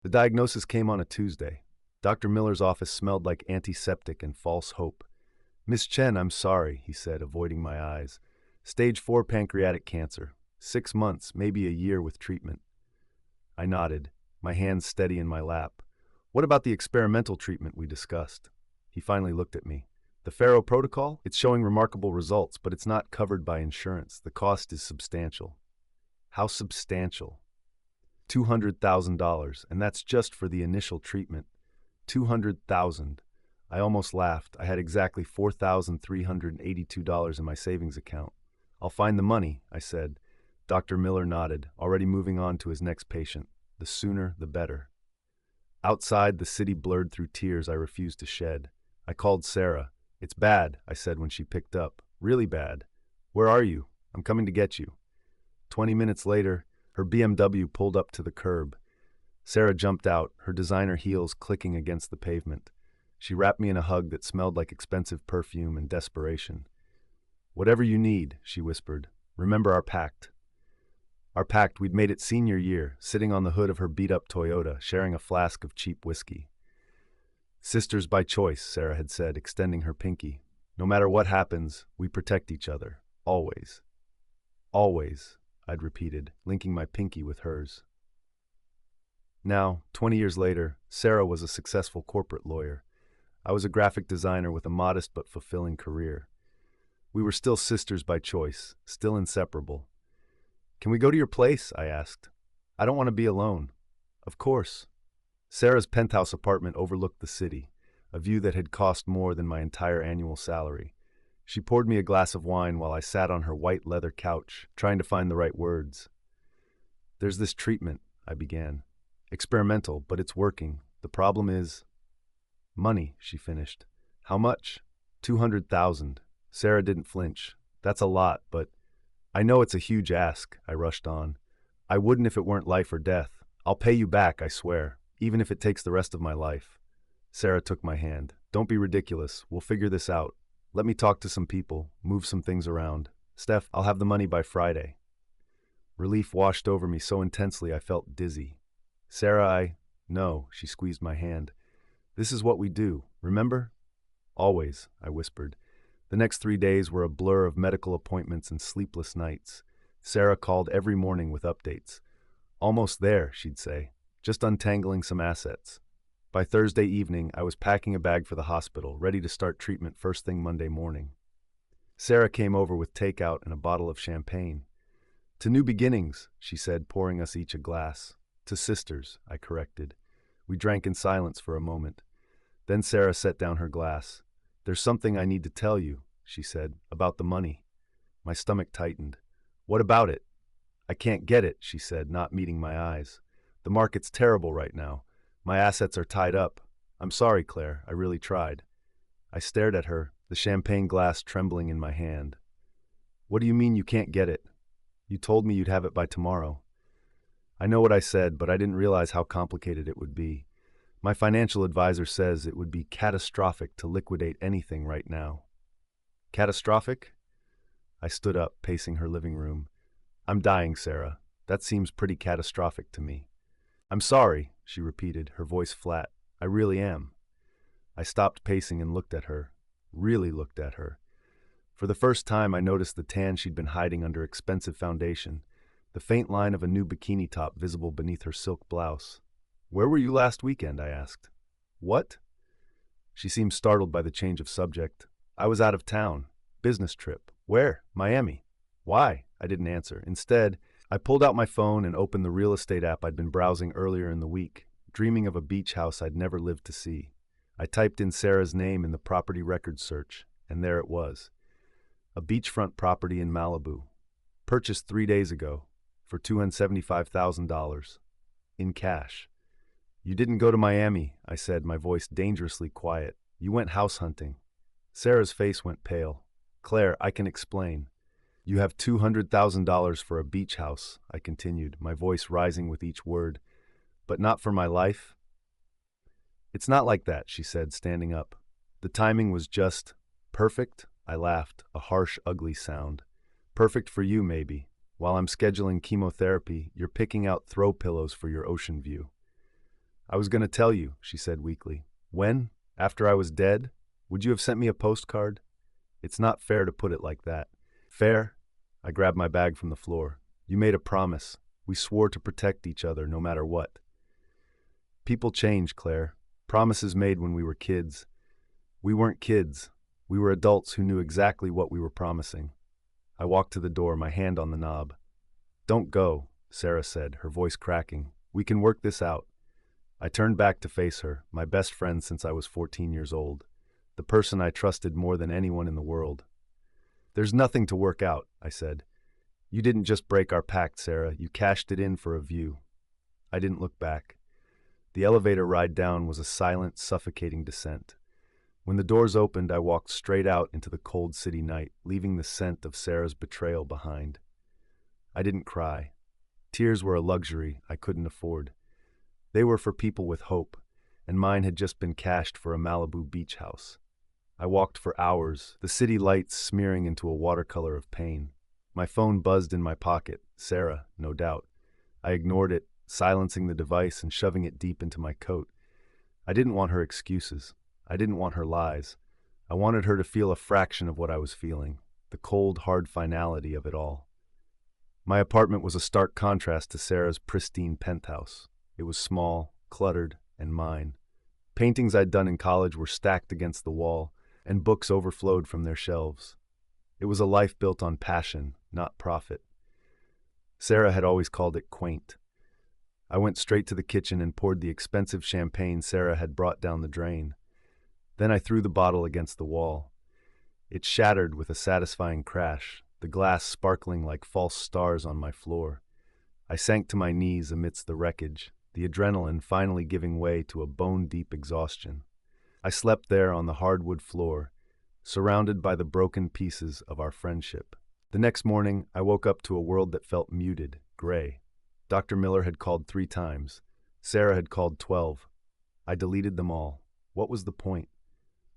The diagnosis came on a Tuesday. Dr. Miller's office smelled like antiseptic and false hope. "Miss Chen, I'm sorry," he said, avoiding my eyes. "Stage 4 pancreatic cancer. 6 months, maybe a year with treatment." I nodded, my hands steady in my lap. "What about the experimental treatment we discussed?" He finally looked at me. "The Faro protocol? It's showing remarkable results, but it's not covered by insurance. The cost is substantial." "How substantial?" $200,000, and that's just for the initial treatment. 200,000. I almost laughed. I had exactly $4,382 in my savings account. "I'll find the money," I said. Dr. Miller nodded, already moving on to his next patient. The sooner, the better. Outside, the city blurred through tears I refused to shed. I called Sarah. "It's bad," I said when she picked up. "Really bad." "Where are you?" "I'm coming to get you." 20 minutes later, her BMW pulled up to the curb. Sarah jumped out, her designer heels clicking against the pavement. She wrapped me in a hug that smelled like expensive perfume and desperation. "Whatever you need," she whispered. "Remember our pact." Our pact, we'd made it senior year, sitting on the hood of her beat-up Toyota, sharing a flask of cheap whiskey. "Sisters by choice," Sarah had said, extending her pinky. "No matter what happens, we protect each other. Always." "Always," I'd repeated, linking my pinky with hers. Now, 20 years later, Sarah was a successful corporate lawyer. I was a graphic designer with a modest but fulfilling career. We were still sisters by choice, still inseparable. "Can we go to your place?" I asked. "I don't want to be alone." "Of course." Sarah's penthouse apartment overlooked the city, a view that had cost more than my entire annual salary. She poured me a glass of wine while I sat on her white leather couch, trying to find the right words. "There's this treatment," I began. "Experimental, but it's working. The problem is—" "Money," she finished. "How much?" 200,000. Sarah didn't flinch. "That's a lot, but—" "I know it's a huge ask," I rushed on. "I wouldn't if it weren't life or death. I'll pay you back, I swear, even if it takes the rest of my life." Sarah took my hand. "Don't be ridiculous. We'll figure this out. Let me talk to some people, move some things around. Steph, I'll have the money by Friday." Relief washed over me so intensely I felt dizzy. "Sarah, No," she squeezed my hand. "This is what we do, remember?" "Always," I whispered. The next 3 days were a blur of medical appointments and sleepless nights. Sarah called every morning with updates. "Almost there," she'd say, "just untangling some assets." By Thursday evening, I was packing a bag for the hospital, ready to start treatment first thing Monday morning. Sarah came over with takeout and a bottle of champagne. "To new beginnings," she said, pouring us each a glass. "To sisters," I corrected. We drank in silence for a moment. Then Sarah set down her glass. "There's something I need to tell you," she said, "about the money." My stomach tightened. "What about it?" "I can't get it," she said, not meeting my eyes. "The market's terrible right now. My assets are tied up. I'm sorry, Claire, I really tried." I stared at her, the champagne glass trembling in my hand. "What do you mean you can't get it? You told me you'd have it by tomorrow." I know what I said, but I didn't realize how complicated it would be. My financial advisor says it would be catastrophic to liquidate anything right now. Catastrophic? I stood up, pacing her living room. "I'm dying, Sarah. That seems pretty catastrophic to me." "I'm sorry," she repeated, her voice flat. "I really am." I stopped pacing and looked at her. Really looked at her. For the first time, I noticed the tan she'd been hiding under expensive foundation, the faint line of a new bikini top visible beneath her silk blouse. "Where were you last weekend?" I asked. "What?" She seemed startled by the change of subject. "I was out of town. Business trip." "Where?" "Miami." "Why?" I didn't answer. Instead, I pulled out my phone and opened the real estate app I'd been browsing earlier in the week, dreaming of a beach house I'd never lived to see. I typed in Sarah's name in the property records search, and there it was. A beachfront property in Malibu. Purchased 3 days ago for $275,000. In cash. "You didn't go to Miami," I said, my voice dangerously quiet. "You went house hunting." Sarah's face went pale. "Claire, I can explain." "You have $200,000 for a beach house," I continued, my voice rising with each word. "But not for my life?" "It's not like that," she said, standing up. "The timing was just perfect." I laughed, a harsh, ugly sound. "Perfect for you, maybe. While I'm scheduling chemotherapy, you're picking out throw pillows for your ocean view." I was going to tell you, she said weakly. When? After I was dead? Would you have sent me a postcard? It's not fair to put it like that. Fair? I grabbed my bag from the floor. You made a promise. We swore to protect each other no matter what. People change, Claire. Promises made when we were kids. We weren't kids. We were adults who knew exactly what we were promising. I walked to the door, my hand on the knob. Don't go, Sarah said, her voice cracking. We can work this out. I turned back to face her, my best friend since I was 14 years old, the person I trusted more than anyone in the world. There's nothing to work out, I said. You didn't just break our pact, Sarah. You cashed it in for a view. I didn't look back. The elevator ride down was a silent, suffocating descent. When the doors opened, I walked straight out into the cold city night, leaving the scent of Sarah's betrayal behind. I didn't cry. Tears were a luxury I couldn't afford. They were for people with hope, and mine had just been cashed for a Malibu beach house. I walked for hours, the city lights smearing into a watercolor of pain. My phone buzzed in my pocket. Sarah, no doubt. I ignored it, silencing the device and shoving it deep into my coat. I didn't want her excuses. I didn't want her lies. I wanted her to feel a fraction of what I was feeling, the cold, hard finality of it all. My apartment was a stark contrast to Sarah's pristine penthouse. It was small, cluttered, and mine. Paintings I'd done in college were stacked against the wall, and books overflowed from their shelves. It was a life built on passion, not profit. Sarah had always called it quaint. I went straight to the kitchen and poured the expensive champagne Sarah had brought down the drain. Then I threw the bottle against the wall. It shattered with a satisfying crash, the glass sparkling like false stars on my floor. I sank to my knees amidst the wreckage, the adrenaline finally giving way to a bone-deep exhaustion. I slept there on the hardwood floor, surrounded by the broken pieces of our friendship. The next morning, I woke up to a world that felt muted, gray. Dr. Miller had called 3 times. Sarah had called 12. I deleted them all. What was the point?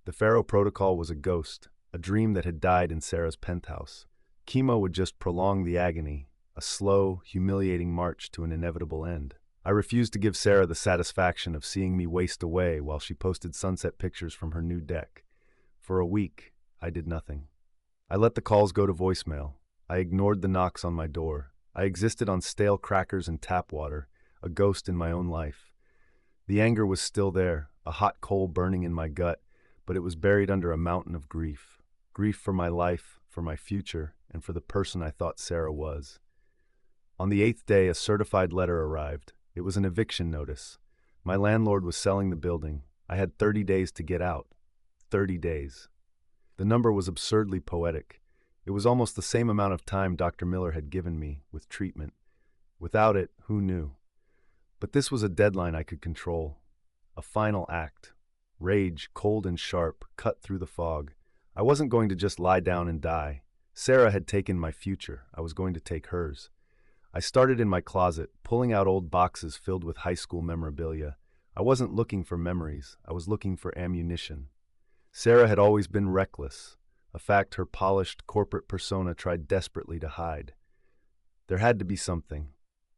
The Pharaoh Protocol was a ghost, a dream that had died in Sarah's penthouse. Chemo would just prolong the agony, a slow, humiliating march to an inevitable end. I refused to give Sarah the satisfaction of seeing me waste away while she posted sunset pictures from her new deck. For a week, I did nothing. I let the calls go to voicemail. I ignored the knocks on my door. I existed on stale crackers and tap water, a ghost in my own life. The anger was still there, a hot coal burning in my gut, but it was buried under a mountain of grief. Grief for my life, for my future, and for the person I thought Sarah was. On the 8th day, a certified letter arrived. It was an eviction notice. My landlord was selling the building. I had 30 days to get out. 30 days. The number was absurdly poetic. It was almost the same amount of time Dr. Miller had given me, with treatment. Without it, who knew? But this was a deadline I could control. A final act. Rage, cold and sharp, cut through the fog. I wasn't going to just lie down and die. Sarah had taken my future. I was going to take hers. I started in my closet, pulling out old boxes filled with high school memorabilia. I wasn't looking for memories. I was looking for ammunition. Sarah had always been reckless, a fact her polished corporate persona tried desperately to hide. There had to be something.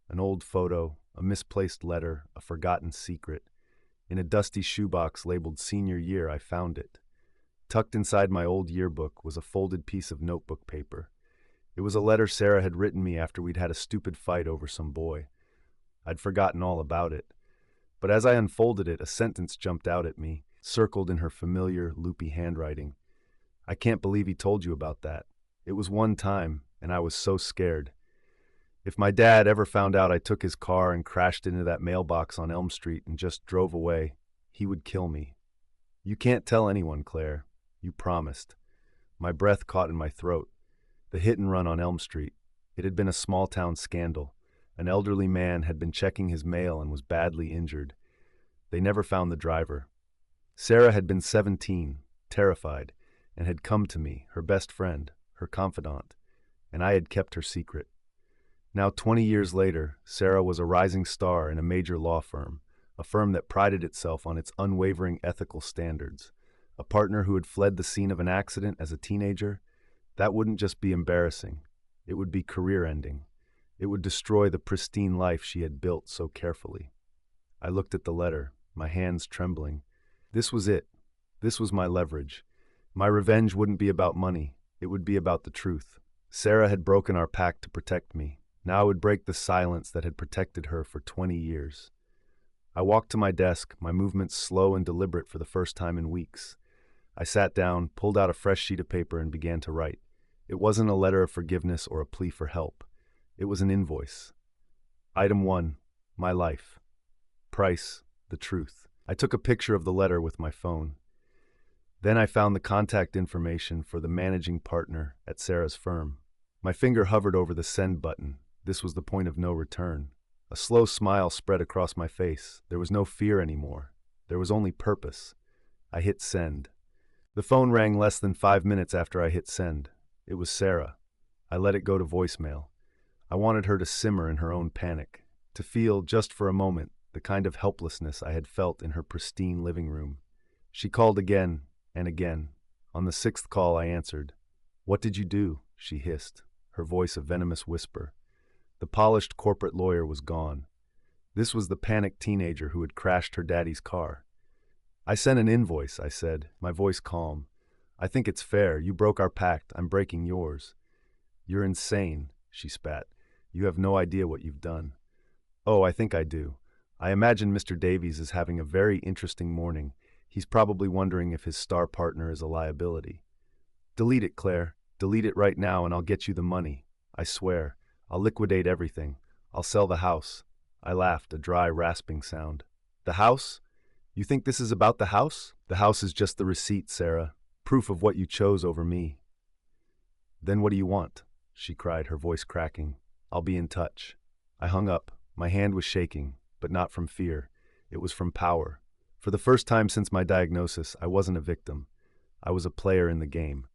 An old photo, a misplaced letter, a forgotten secret. In a dusty shoebox labeled Senior Year, I found it. Tucked inside my old yearbook was a folded piece of notebook paper. It was a letter Sarah had written me after we'd had a stupid fight over some boy. I'd forgotten all about it. But as I unfolded it, a sentence jumped out at me, circled in her familiar, loopy handwriting. I can't believe he told you about that. It was one time, and I was so scared. If my dad ever found out I took his car and crashed into that mailbox on Elm Street and just drove away, he would kill me. You can't tell anyone, Claire. You promised. My breath caught in my throat. The hit and run on Elm Street. It had been a small-town scandal. An elderly man had been checking his mail and was badly injured. They never found the driver. Sarah had been 17, terrified, and had come to me, her best friend, her confidant, and I had kept her secret. Now, 20 years later, Sarah was a rising star in a major law firm, a firm that prided itself on its unwavering ethical standards. A partner who had fled the scene of an accident as a teenager. That wouldn't just be embarrassing. It would be career-ending. It would destroy the pristine life she had built so carefully. I looked at the letter, my hands trembling. This was it. This was my leverage. My revenge wouldn't be about money. It would be about the truth. Sarah had broken our pact to protect me. Now I would break the silence that had protected her for 20 years. I walked to my desk, my movements slow and deliberate for the first time in weeks. I sat down, pulled out a fresh sheet of paper, and began to write. It wasn't a letter of forgiveness or a plea for help. It was an invoice. Item 1, my life. Price, the truth. I took a picture of the letter with my phone. Then I found the contact information for the managing partner at Sarah's firm. My finger hovered over the send button. This was the point of no return. A slow smile spread across my face. There was no fear anymore. There was only purpose. I hit send. The phone rang less than 5 minutes after I hit send. It was Sarah. I let it go to voicemail. I wanted her to simmer in her own panic, to feel, just for a moment, the kind of helplessness I had felt in her pristine living room. She called again and again. On the 6th call, I answered. "What did you do?" she hissed, her voice a venomous whisper. The polished corporate lawyer was gone. This was the panicked teenager who had crashed her daddy's car. "I sent an invoice," I said, my voice calm. "I think it's fair. You broke our pact. I'm breaking yours." "You're insane," she spat. "You have no idea what you've done." "Oh, I think I do. I imagine Mr. Davies is having a very interesting morning. He's probably wondering if his star partner is a liability." "Delete it, Claire. Delete it right now and I'll get you the money. I swear. I'll liquidate everything. I'll sell the house." I laughed, a dry, rasping sound. "The house? You think this is about the house?" "The house is just the receipt, Sarah. Proof of what you chose over me." "Then what do you want?" she cried, her voice cracking. "I'll be in touch." I hung up. My hand was shaking, but not from fear. It was from power. For the first time since my diagnosis, I wasn't a victim. I was a player in the game.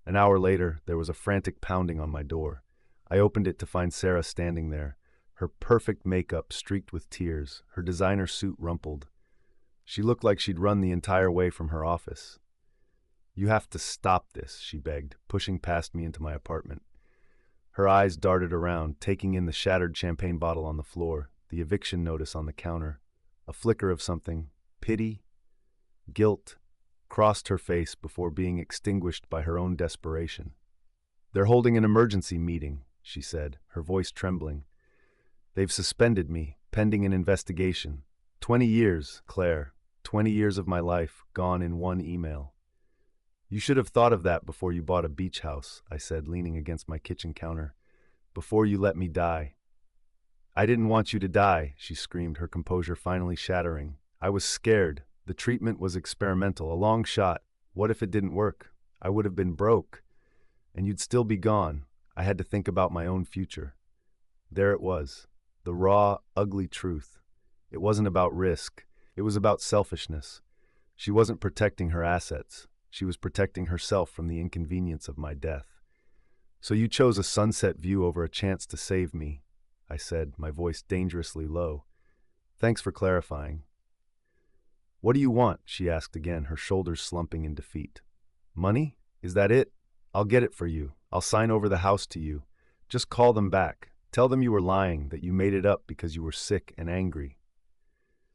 An hour later, there was a frantic pounding on my door. I opened it to find Sarah standing there, her perfect makeup streaked with tears, her designer suit rumpled. She looked like she'd run the entire way from her office. "You have to stop this," she begged, pushing past me into my apartment. Her eyes darted around, taking in the shattered champagne bottle on the floor, the eviction notice on the counter. A flicker of something, pity, guilt, crossed her face before being extinguished by her own desperation. "They're holding an emergency meeting," she said, her voice trembling. "They've suspended me, pending an investigation. 20 years, Claire, 20 years of my life, gone in one email." "You should have thought of that before you bought a beach house," I said, leaning against my kitchen counter. "Before you let me die." "I didn't want you to die," she screamed, her composure finally shattering. "I was scared. The treatment was experimental, a long shot. What if it didn't work? I would have been broke. And you'd still be gone. I had to think about my own future." There it was, the raw, ugly truth. It wasn't about risk. It was about selfishness. She wasn't protecting her assets. She was protecting herself from the inconvenience of my death. "So you chose a sunset view over a chance to save me," I said, my voice dangerously low. "Thanks for clarifying." "What do you want?" she asked again, her shoulders slumping in defeat. "Money? Is that it? I'll get it for you. I'll sign over the house to you. Just call them back. Tell them you were lying, that you made it up because you were sick and angry."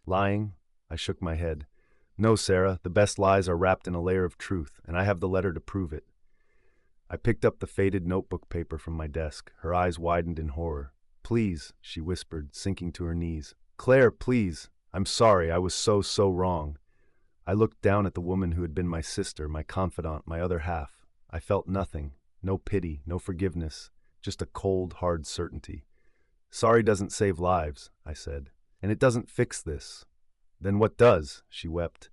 "Lying?" I shook my head. "No, Sarah, the best lies are wrapped in a layer of truth, and I have the letter to prove it." I picked up the faded notebook paper from my desk. Her eyes widened in horror. "Please," she whispered, sinking to her knees. "Claire, please. I'm sorry, I was so wrong." I looked down at the woman who had been my sister, my confidant, my other half. I felt nothing, no pity, no forgiveness, just a cold, hard certainty. "Sorry doesn't save lives," I said, "and it doesn't fix this." "Then what does?" she wept.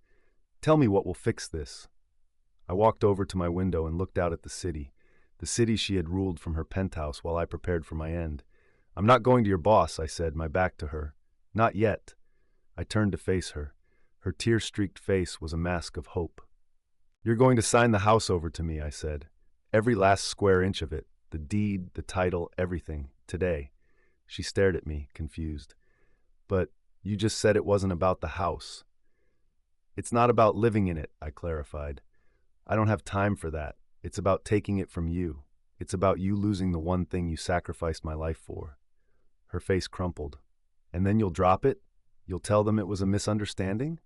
"Tell me what will fix this." I walked over to my window and looked out at the city she had ruled from her penthouse while I prepared for my end. "I'm not going to your boss," I said, my back to her. "Not yet." I turned to face her. Her tear-streaked face was a mask of hope. "You're going to sign the house over to me," I said. "Every last square inch of it, the deed, the title, everything, today." She stared at me, confused. "But you just said it wasn't about the house." "It's not about living in it," I clarified. "I don't have time for that. It's about taking it from you. It's about you losing the one thing you sacrificed my life for." Her face crumpled. "And then you'll drop it?" You'll tell them it was a misunderstanding?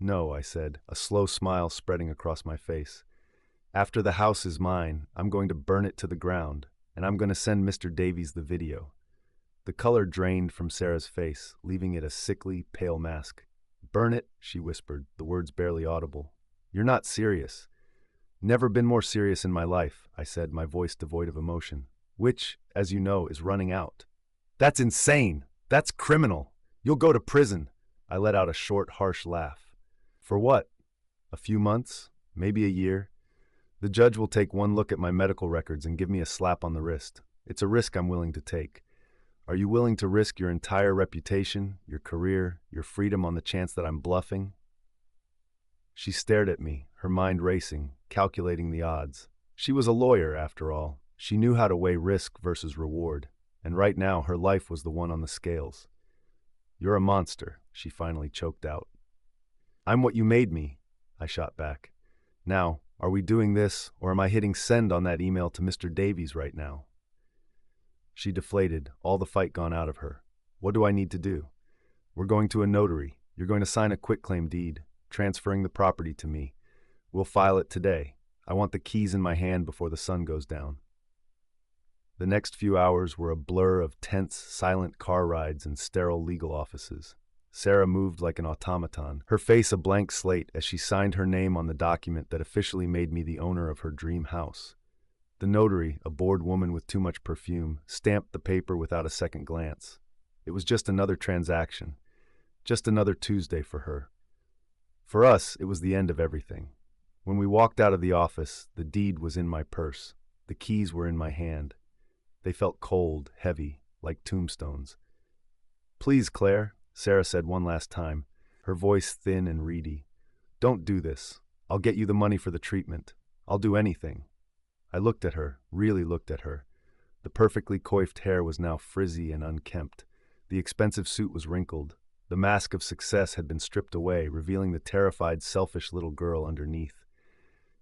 No, I said, a slow smile spreading across my face. After the house is mine, I'm going to burn it to the ground, and I'm going to send Mr. Davies the video. The color drained from Sarah's face, leaving it a sickly, pale mask. Burn it, she whispered, the words barely audible. You're not serious. Never been more serious in my life, I said, my voice devoid of emotion, which, as you know, is running out. That's insane! That's criminal! You'll go to prison! I let out a short, harsh laugh. For what? A few months? Maybe a year? The judge will take one look at my medical records and give me a slap on the wrist. It's a risk I'm willing to take. Are you willing to risk your entire reputation, your career, your freedom on the chance that I'm bluffing? She stared at me, her mind racing, calculating the odds. She was a lawyer, after all. She knew how to weigh risk versus reward, and right now her life was the one on the scales. You're a monster, she finally choked out. I'm what you made me, I shot back. Now, are we doing this, or am I hitting send on that email to Mr. Davies right now? She deflated, all the fight gone out of her. What do I need to do? We're going to a notary. You're going to sign a quitclaim deed, transferring the property to me. We'll file it today. I want the keys in my hand before the sun goes down. The next few hours were a blur of tense, silent car rides and sterile legal offices. Sarah moved like an automaton, her face a blank slate as she signed her name on the document that officially made me the owner of her dream house. The notary, a bored woman with too much perfume, stamped the paper without a second glance. It was just another transaction, just another Tuesday for her. For us, it was the end of everything. When we walked out of the office, the deed was in my purse. The keys were in my hand. They felt cold, heavy, like tombstones. Please, Claire, Sarah said one last time, her voice thin and reedy. Don't do this. I'll get you the money for the treatment. I'll do anything. I looked at her, really looked at her. The perfectly coiffed hair was now frizzy and unkempt. The expensive suit was wrinkled. The mask of success had been stripped away, revealing the terrified, selfish little girl underneath.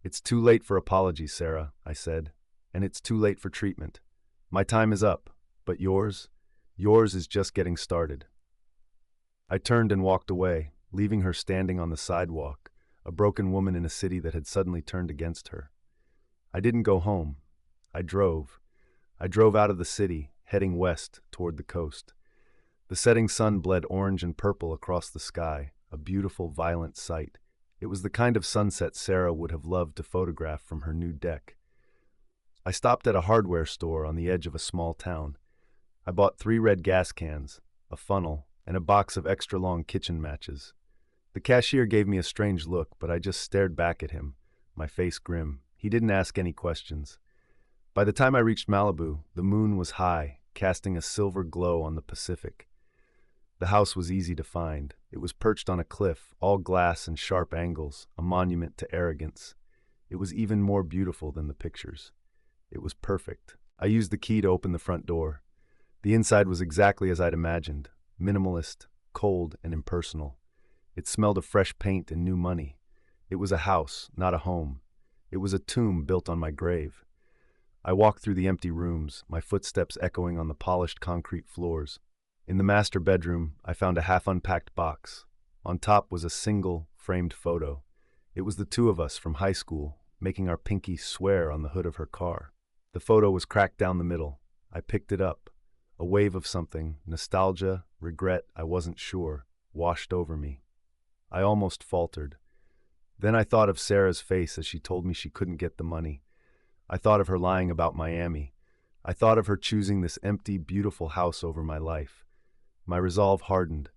It's too late for apologies, Sarah, I said, and it's too late for treatment. My time is up, but yours is just getting started. I turned and walked away, leaving her standing on the sidewalk, a broken woman in a city that had suddenly turned against her. I didn't go home. I drove. I drove out of the city, heading west toward the coast. The setting sun bled orange and purple across the sky, a beautiful, violent sight. It was the kind of sunset Sarah would have loved to photograph from her new deck. I stopped at a hardware store on the edge of a small town. I bought 3 red gas cans, a funnel, and a box of extra-long kitchen matches. The cashier gave me a strange look, but I just stared back at him, my face grim. He didn't ask any questions. By the time I reached Malibu, the moon was high, casting a silver glow on the Pacific. The house was easy to find. It was perched on a cliff, all glass and sharp angles, a monument to arrogance. It was even more beautiful than the pictures. It was perfect. I used the key to open the front door. The inside was exactly as I'd imagined, minimalist, cold, and impersonal. It smelled of fresh paint and new money. It was a house, not a home. It was a tomb built on my grave. I walked through the empty rooms, my footsteps echoing on the polished concrete floors. In the master bedroom, I found a half-unpacked box. On top was a single, framed photo. It was the 2 of us from high school, making our pinkies swear on the hood of her car. The photo was cracked down the middle. I picked it up. A wave of something, nostalgia, regret, I wasn't sure, washed over me. I almost faltered. Then I thought of Sarah's face as she told me she couldn't get the money. I thought of her lying about Miami. I thought of her choosing this empty, beautiful house over my life. My resolve hardened.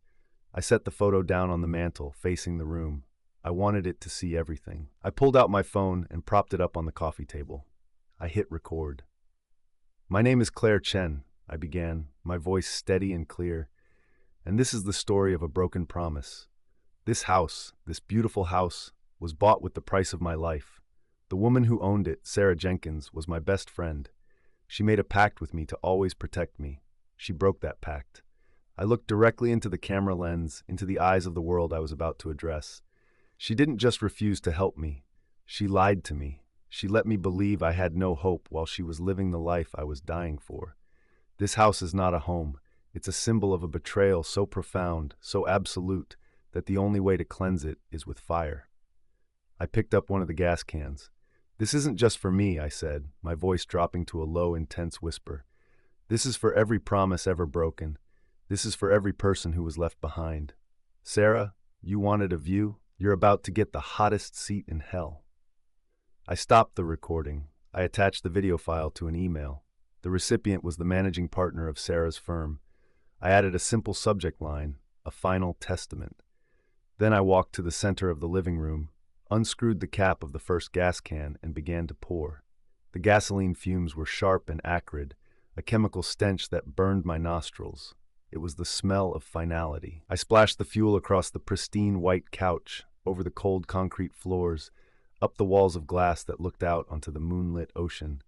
I set the photo down on the mantel, facing the room. I wanted it to see everything. I pulled out my phone and propped it up on the coffee table. I hit record. My name is Claire Chen, I began, my voice steady and clear. And this is the story of a broken promise. This house, this beautiful house, was bought with the price of my life. The woman who owned it, Sarah Jenkins, was my best friend. She made a pact with me to always protect me. She broke that pact. I looked directly into the camera lens, into the eyes of the world I was about to address. She didn't just refuse to help me. She lied to me. She let me believe I had no hope while she was living the life I was dying for. This house is not a home. It's a symbol of a betrayal so profound, so absolute, that the only way to cleanse it is with fire. I picked up one of the gas cans. "This isn't just for me," I said, my voice dropping to a low, intense whisper. "This is for every promise ever broken. This is for every person who was left behind. Sarah, you wanted a view? You're about to get the hottest seat in hell." I stopped the recording. I attached the video file to an email. The recipient was the managing partner of Sarah's firm. I added a simple subject line, "A Final Testament." Then I walked to the center of the living room, unscrewed the cap of the first gas can, and began to pour. The gasoline fumes were sharp and acrid, a chemical stench that burned my nostrils. It was the smell of finality. I splashed the fuel across the pristine white couch, over the cold concrete floors, up the walls of glass that looked out onto the moonlit ocean.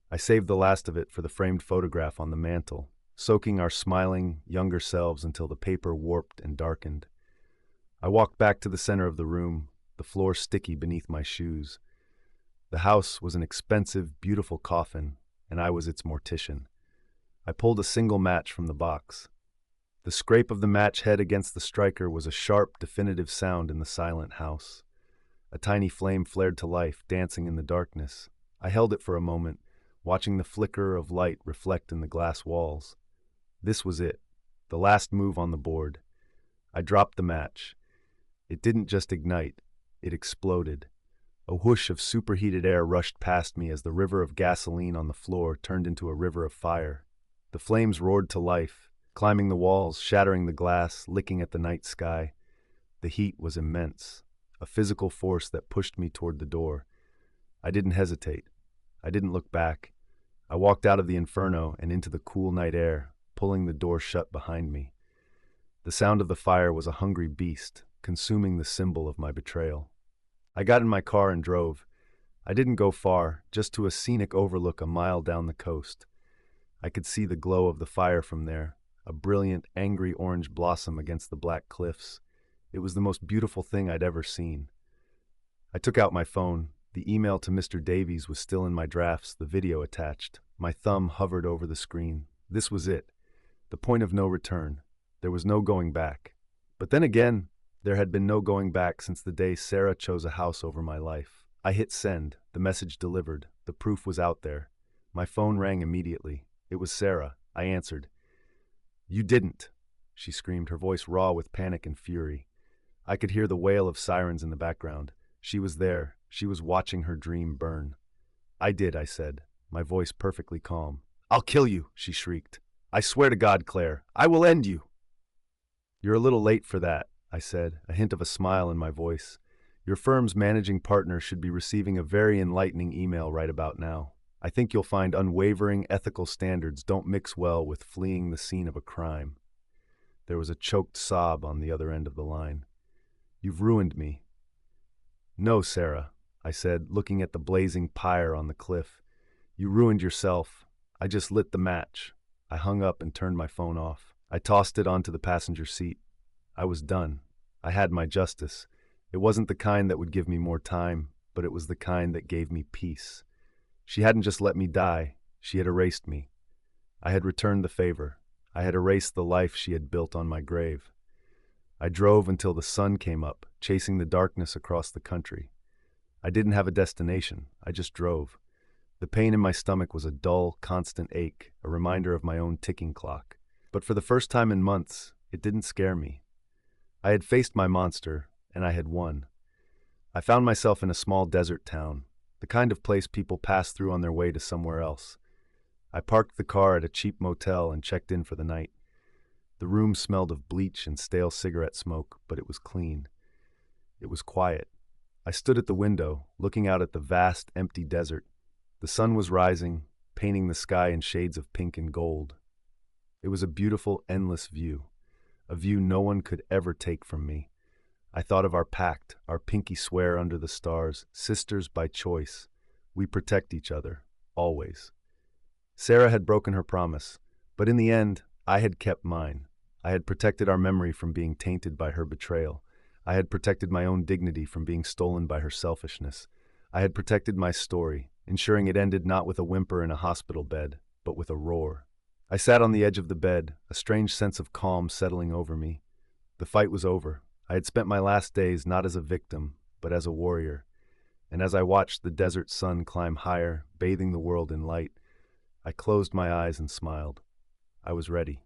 I saved the last of it for the framed photograph on the mantel, soaking our smiling, younger selves until the paper warped and darkened. I walked back to the center of the room, the floor sticky beneath my shoes. The house was an expensive, beautiful coffin, and I was its mortician. I pulled a single match from the box. The scrape of the match head against the striker was a sharp, definitive sound in the silent house. A tiny flame flared to life, dancing in the darkness. I held it for a moment, watching the flicker of light reflect in the glass walls. This was it, the last move on the board. I dropped the match. It didn't just ignite, it exploded. A whoosh of superheated air rushed past me as the river of gasoline on the floor turned into a river of fire. The flames roared to life, climbing the walls, shattering the glass, licking at the night sky. The heat was immense, a physical force that pushed me toward the door. I didn't hesitate. I didn't look back. I walked out of the inferno and into the cool night air, pulling the door shut behind me. The sound of the fire was a hungry beast, consuming the symbol of my betrayal. I got in my car and drove. I didn't go far, just to a scenic overlook a mile down the coast. I could see the glow of the fire from there, a brilliant, angry orange blossom against the black cliffs. It was the most beautiful thing I'd ever seen. I took out my phone. The email to Mr. Davies was still in my drafts, the video attached. My thumb hovered over the screen. This was it. The point of no return. There was no going back. But then again, there had been no going back since the day Sarah chose a house over my life. I hit send. The message delivered. The proof was out there. My phone rang immediately. It was Sarah. I answered. "You didn't," she screamed, her voice raw with panic and fury. I could hear the wail of sirens in the background. She was there. She was watching her dream burn. "I did," I said, my voice perfectly calm. "I'll kill you," she shrieked. "I swear to God, Claire, I will end you." "You're a little late for that," I said, a hint of a smile in my voice. "Your firm's managing partner should be receiving a very enlightening email right about now. I think you'll find unwavering ethical standards don't mix well with fleeing the scene of a crime." There was a choked sob on the other end of the line. "You've ruined me." "No, Sarah," I said, looking at the blazing pyre on the cliff. "You ruined yourself. I just lit the match." I hung up and turned my phone off. I tossed it onto the passenger seat. I was done. I had my justice. It wasn't the kind that would give me more time, but it was the kind that gave me peace. She hadn't just let me die, she had erased me. I had returned the favor. I had erased the life she had built on my grave. I drove until the sun came up, chasing the darkness across the country. I didn't have a destination, I just drove. The pain in my stomach was a dull, constant ache, a reminder of my own ticking clock. But for the first time in months, it didn't scare me. I had faced my monster, and I had won. I found myself in a small desert town, the kind of place people pass through on their way to somewhere else. I parked the car at a cheap motel and checked in for the night. The room smelled of bleach and stale cigarette smoke, but it was clean. It was quiet. I stood at the window, looking out at the vast, empty desert. The sun was rising, painting the sky in shades of pink and gold. It was a beautiful, endless view, a view no one could ever take from me. I thought of our pact, our pinky swear under the stars, sisters by choice. We protect each other, always. Sarah had broken her promise, but in the end, I had kept mine. I had protected our memory from being tainted by her betrayal. I had protected my own dignity from being stolen by her selfishness. I had protected my story, ensuring it ended not with a whimper in a hospital bed, but with a roar. I sat on the edge of the bed, a strange sense of calm settling over me. The fight was over. I had spent my last days not as a victim, but as a warrior. And as I watched the desert sun climb higher, bathing the world in light, I closed my eyes and smiled. I was ready.